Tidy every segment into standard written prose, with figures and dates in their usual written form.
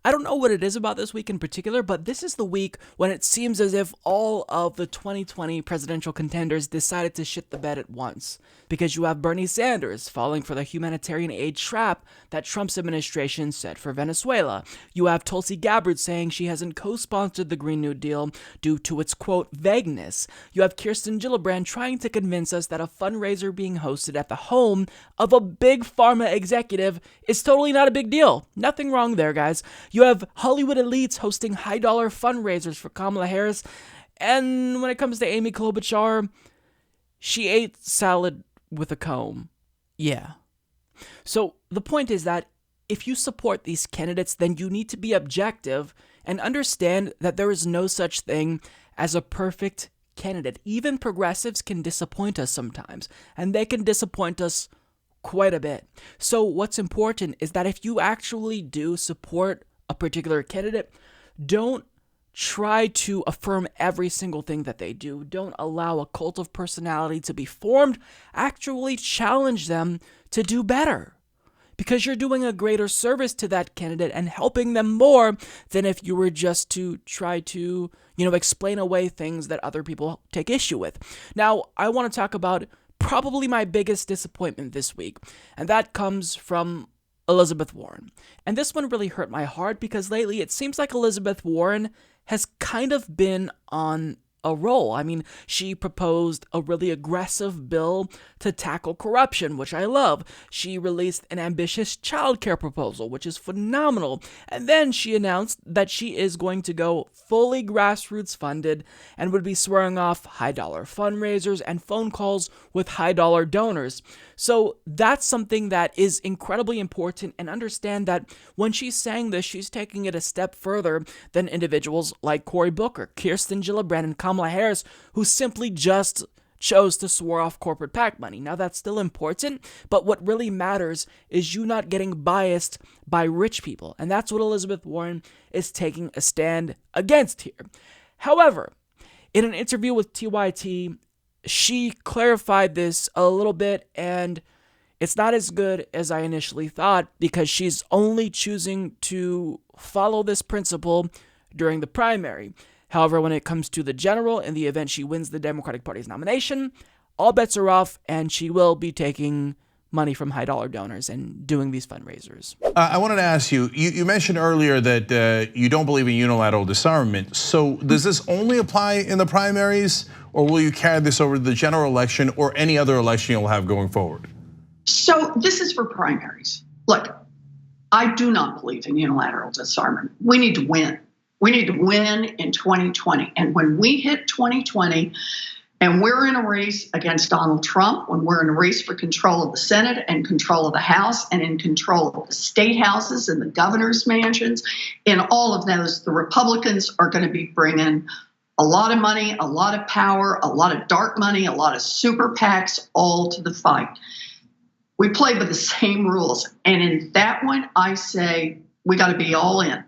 I don't know what it is about this week in particular, but this is the week when it seems as if all of the 2020 presidential contenders decided to shit the bed at once. Because you have Bernie Sanders falling for the humanitarian aid trap that Trump's administration set for Venezuela. You have Tulsi Gabbard saying she hasn't co-sponsored the Green New Deal due to its, quote, vagueness. You have Kirsten Gillibrand trying to convince us that a fundraiser being hosted at the home of a big pharma executive is totally not a big deal. Nothing wrong there, guys. You have Hollywood elites hosting high-dollar fundraisers for Kamala Harris, and when it comes to Amy Klobuchar, she ate salad with a comb. Yeah. So the point is that if you support these candidates, then you need to be objective and understand that there is no such thing as a perfect candidate. Even progressives can disappoint us sometimes, and they can disappoint us quite a bit. So what's important is that if you actually do support a particular candidate, don't try to affirm every single thing that they do. Don't allow a cult of personality to be formed. Actually challenge them to do better, because you're doing a greater service to that candidate and helping them more than if you were just to try to, explain away things that other people take issue with. Now, I want to talk about probably my biggest disappointment this week, and that comes from Elizabeth Warren. And this one really hurt my heart because lately it seems like Elizabeth Warren has kind of been on a roll. I mean, she proposed a really aggressive bill to tackle corruption, which I love. She released an ambitious childcare proposal, which is phenomenal. And then she announced that she is going to go fully grassroots funded and would be swearing off high-dollar fundraisers and phone calls with high-dollar donors. So that's something that is incredibly important, and understand that when she's saying this, she's taking it a step further than individuals like Cory Booker, Kirsten Gillibrand, and Kamala Harris, who simply just chose to swear off corporate PAC money. Now, that's still important, but what really matters is you not getting biased by rich people, and that's what Elizabeth Warren is taking a stand against here. However, in an interview with TYT, she clarified this a little bit, and it's not as good as I initially thought, because she's only choosing to follow this principle during the primary. However, when it comes to the general, in the event she wins the Democratic Party's nomination, all bets are off, and she will be taking money from high-dollar donors and doing these fundraisers. I wanted to ask you, you mentioned earlier that you don't believe in unilateral disarmament. So does this only apply in the primaries, or will you carry this over to the general election or any other election you'll have going forward? So this is for primaries. Look, I do not believe in unilateral disarmament. We need to win. We need to win in 2020. And when we hit 2020, and we're in a race against Donald Trump, when we're in a race for control of the Senate and control of the House and in control of the state houses and the governor's mansions, in all of those, the Republicans are going to be bringing a lot of money, a lot of power, a lot of dark money, a lot of super PACs, all to the fight. We play by the same rules. And in that one, I say we got to be all in,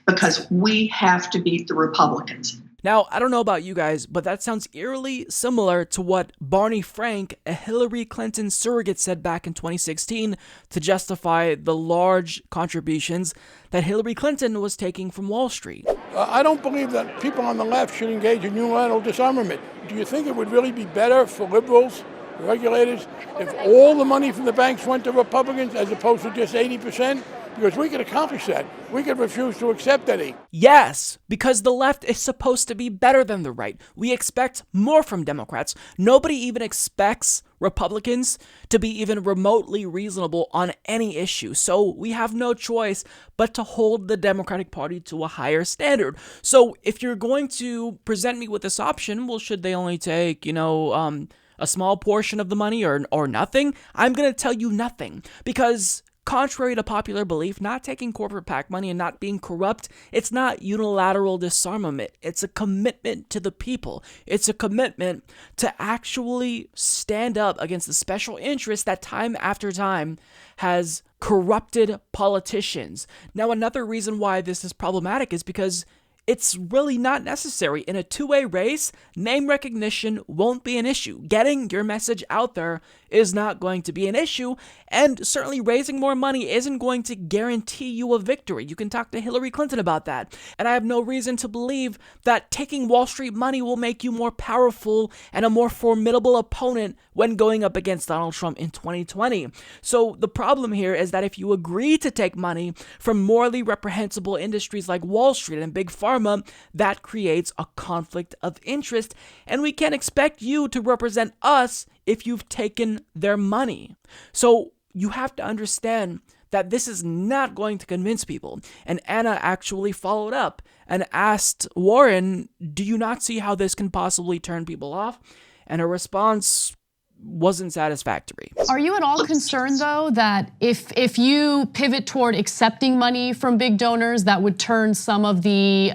because we have to beat the Republicans. Now, I don't know about you guys, but that sounds eerily similar to what Barney Frank, a Hillary Clinton surrogate, said back in 2016 to justify the large contributions that Hillary Clinton was taking from Wall Street. I don't believe that people on the left should engage in unilateral disarmament. Do you think it would really be better for liberals, regulators, if all the money from the banks went to Republicans as opposed to just 80%? Because we could accomplish that. We could refuse to accept any. Yes, because the left is supposed to be better than the right. We expect more from Democrats. Nobody even expects Republicans to be even remotely reasonable on any issue. So we have no choice but to hold the Democratic Party to a higher standard. So if you're going to present me with this option, well, should they only take, a small portion of the money or nothing? I'm going to tell you nothing, because contrary to popular belief, not taking corporate PAC money and not being corrupt, it's not unilateral disarmament. It's a commitment to the people. It's a commitment to actually stand up against the special interest that time after time has corrupted politicians. Now, another reason why this is problematic is because it's really not necessary. In a two-way race, name recognition won't be an issue. Getting your message out there is not going to be an issue, and certainly raising more money isn't going to guarantee you a victory. You can talk to Hillary Clinton about that, and I have no reason to believe that taking Wall Street money will make you more powerful and a more formidable opponent when going up against Donald Trump in 2020. So the problem here is that if you agree to take money from morally reprehensible industries like Wall Street and Big Pharma, that creates a conflict of interest, and we can't expect you to represent us if you've taken their money. So you have to understand that this is not going to convince people. And Anna actually followed up and asked Warren, do you not see how this can possibly turn people off? And her response wasn't satisfactory. Are you at all concerned, though, that if you pivot toward accepting money from big donors, that would turn some of the,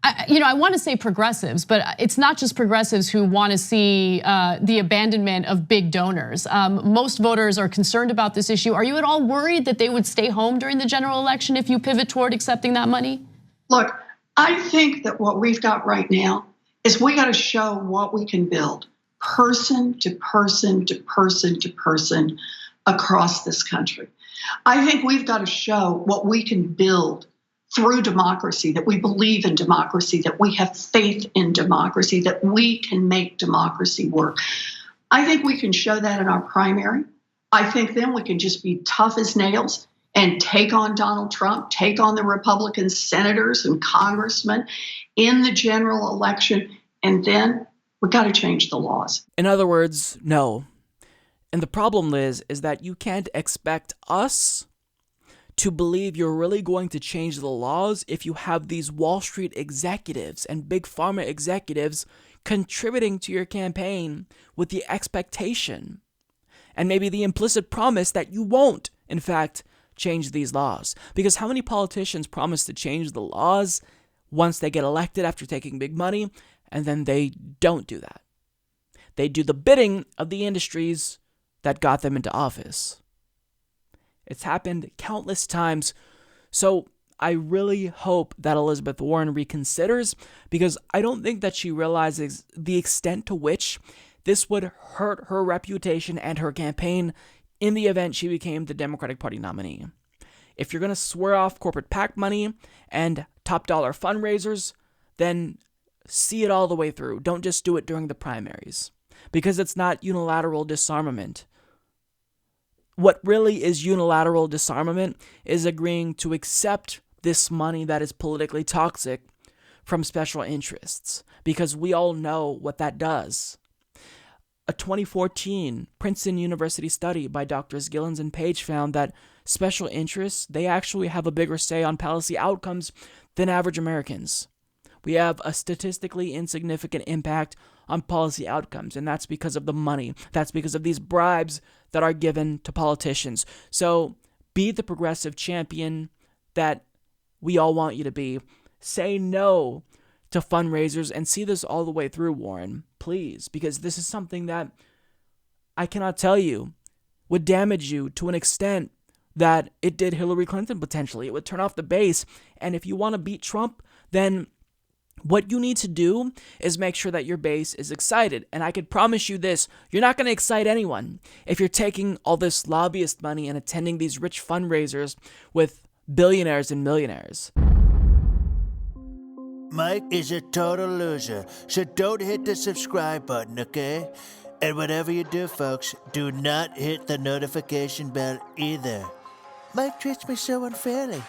I want to say progressives, but it's not just progressives who want to see the abandonment of big donors. Most voters are concerned about this issue. Are you at all worried that they would stay home during the general election if you pivot toward accepting that money? Look, I think that what we've got right now is we got to show what we can build. Person to person to person to person across this country. I think we've got to show what we can build through democracy, that we believe in democracy, that we have faith in democracy, that we can make democracy work. I think we can show that in our primary. I think then we can just be tough as nails and take on Donald Trump, take on the Republican senators and congressmen in the general election, and then we've got to change the laws. In other words, no. And the problem, Liz, is that you can't expect us to believe you're really going to change the laws if you have these Wall Street executives and big pharma executives contributing to your campaign with the expectation and maybe the implicit promise that you won't, in fact, change these laws. Because how many politicians promise to change the laws once they get elected after taking big money, and then they don't do that? They do the bidding of the industries that got them into office. It's happened countless times. So I really hope that Elizabeth Warren reconsiders, because I don't think that she realizes the extent to which this would hurt her reputation and her campaign in the event she became the Democratic Party nominee. If you're going to swear off corporate PAC money and top dollar fundraisers, then see it all the way through. Don't just do it during the primaries, because it's not unilateral disarmament. What really is unilateral disarmament is agreeing to accept this money that is politically toxic from special interests, because we all know what that does. A 2014 Princeton University study by Drs. Gillens and Page found that special interests, they actually have a bigger say on policy outcomes than average Americans. We have a statistically insignificant impact on policy outcomes, and that's because of the money. That's because of these bribes that are given to politicians. So be the progressive champion that we all want you to be. Say no to fundraisers and see this all the way through, Warren, please, because this is something that I cannot tell you would damage you to an extent that it did Hillary Clinton potentially. It would turn off the base, and if you want to beat Trump, then what you need to do is make sure that your base is excited. And I could promise you this, you're not going to excite anyone if you're taking all this lobbyist money and attending these rich fundraisers with billionaires and millionaires. Mike is a total loser, so don't hit the subscribe button, okay? And whatever you do, folks, do not hit the notification bell either. Mike treats me so unfairly.